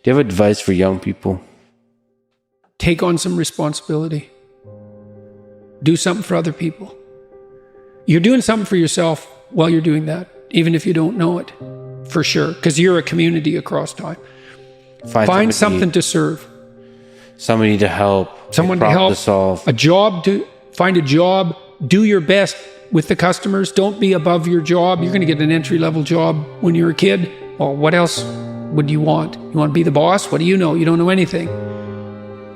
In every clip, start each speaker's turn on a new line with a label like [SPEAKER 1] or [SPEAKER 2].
[SPEAKER 1] Do you have advice for young people?
[SPEAKER 2] Take on some responsibility. Do something for other people. You're doing something for yourself while you're doing that, even if you don't know it, for sure, because you're a community across time. Find something to serve.
[SPEAKER 1] Somebody to help.
[SPEAKER 2] Someone to help.
[SPEAKER 1] To solve.
[SPEAKER 2] Find a job. Do your best with the customers. Don't be above your job. You're going to get an entry-level job when you're a kid. Well, what else would you want? You want to be the boss? What do you know? You don't know anything.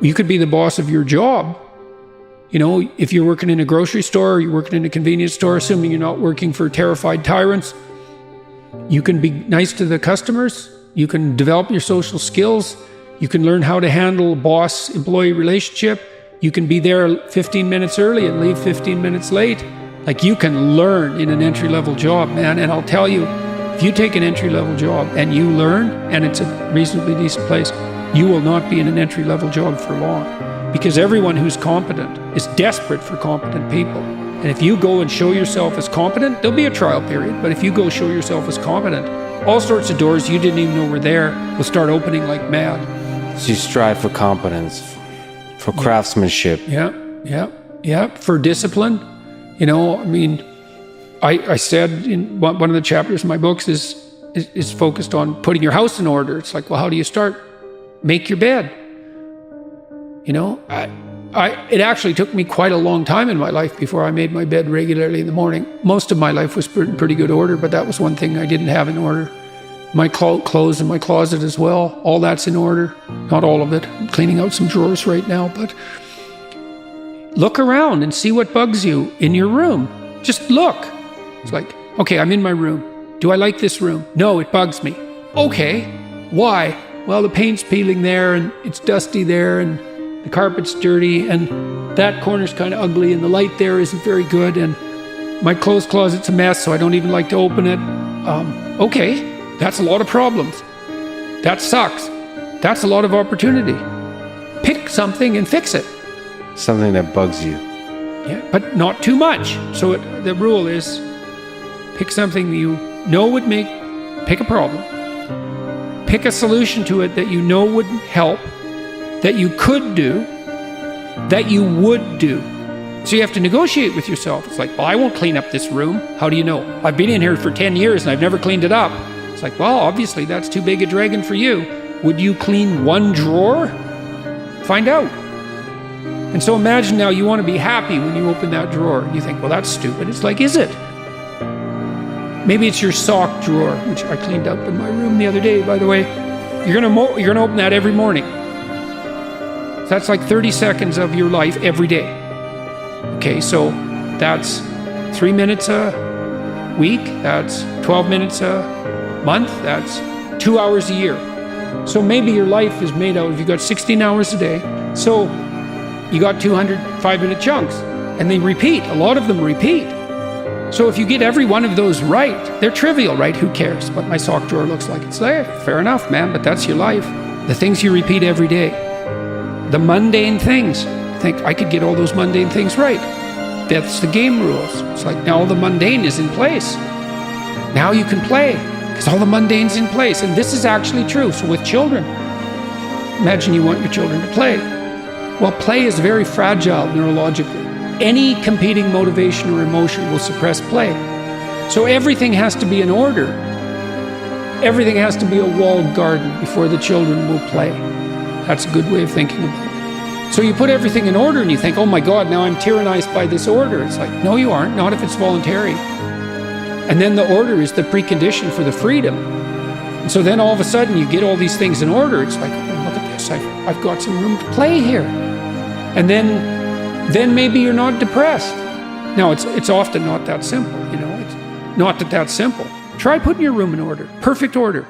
[SPEAKER 2] You could be the boss of your job. You know, if you're working in a grocery store, or you're working in a convenience store, assuming you're not working for terrified tyrants, you can be nice to the customers. You can develop your social skills. You can learn how to handle a boss-employee relationship. You can be there 15 minutes early and leave 15 minutes late. Like, you can learn in an entry-level job, man. And I'll tell you, if you take an entry-level job and you learn, and it's a reasonably decent place, you will not be in an entry-level job for long. Because everyone who's competent is desperate for competent people. And if you go and show yourself as competent, there'll be a trial period. But if you go show yourself as competent, all sorts of doors you didn't even know were there will start opening like mad.
[SPEAKER 1] So you strive for competence, for craftsmanship.
[SPEAKER 2] Yeah. For discipline. You know, I mean, I said in one of the chapters of my books is focused on putting your house in order. It's like, well, how do you start? Make your bed. You know, it actually took me quite a long time in my life before I made my bed regularly in the morning. Most of my life was in pretty good order, but that was one thing I didn't have in order. My clothes in my closet as well, all that's in order. Not all of it. I'm cleaning out some drawers right now, but look around and see what bugs you in your room. Just look. It's like, okay, I'm in my room. Do I like this room? No, it bugs me. Okay, why? Well, the paint's peeling there, and it's dusty there, and the carpet's dirty, and that corner's kind of ugly, and the light there isn't very good, and my clothes closet's a mess, so I don't even like to open it. Okay, that's a lot of problems. That sucks. That's a lot of opportunity. Pick something and fix it.
[SPEAKER 1] Something that bugs you.
[SPEAKER 2] Yeah, but not too much. So the rule is, pick something you know would pick a problem. Pick a solution to it that you know would help, that you could do, that you would do. So you have to negotiate with yourself. It's like, well, I won't clean up this room. How do you know? I've been in here for 10 years and I've never cleaned it up. It's like, well, obviously that's too big a dragon for you. Would you clean one drawer? Find out. And so imagine now you want to be happy when you open that drawer. You think, well, that's stupid. It's like, is it? Maybe it's your sock drawer, which I cleaned up in my room the other day, by the way. You're gonna open that every morning. So that's like 30 seconds of your life every day. Okay, so that's 3 minutes a week. That's 12 minutes a month. That's 2 hours a year. So maybe your life is made out of, you got 16 hours a day. So you got 200 5-minute chunks, and they repeat. A lot of them repeat. So if you get every one of those right, they're trivial, right? Who cares what my sock drawer looks like? It's there. Fair enough, man, but that's your life. The things you repeat every day. The mundane things. Think, I could get all those mundane things right. That's the game rules. It's like, now all the mundane is in place. Now you can play, because all the mundane's in place. And this is actually true. So with children, imagine you want your children to play. Well, play is very fragile neurologically. Any competing motivation or emotion will suppress play. So everything has to be in order. Everything has to be a walled garden before the children will play. That's a good way of thinking about it. So you put everything in order and you think, oh my God, now I'm tyrannized by this order. It's like, no, you aren't, not if it's voluntary. And then the order is the precondition for the freedom. And so then all of a sudden you get all these things in order. It's like, oh, look at this, I've got some room to play here. And then maybe you're not depressed. Now, it's often not that simple, you know. It's not that simple. Try putting your room in order, perfect order.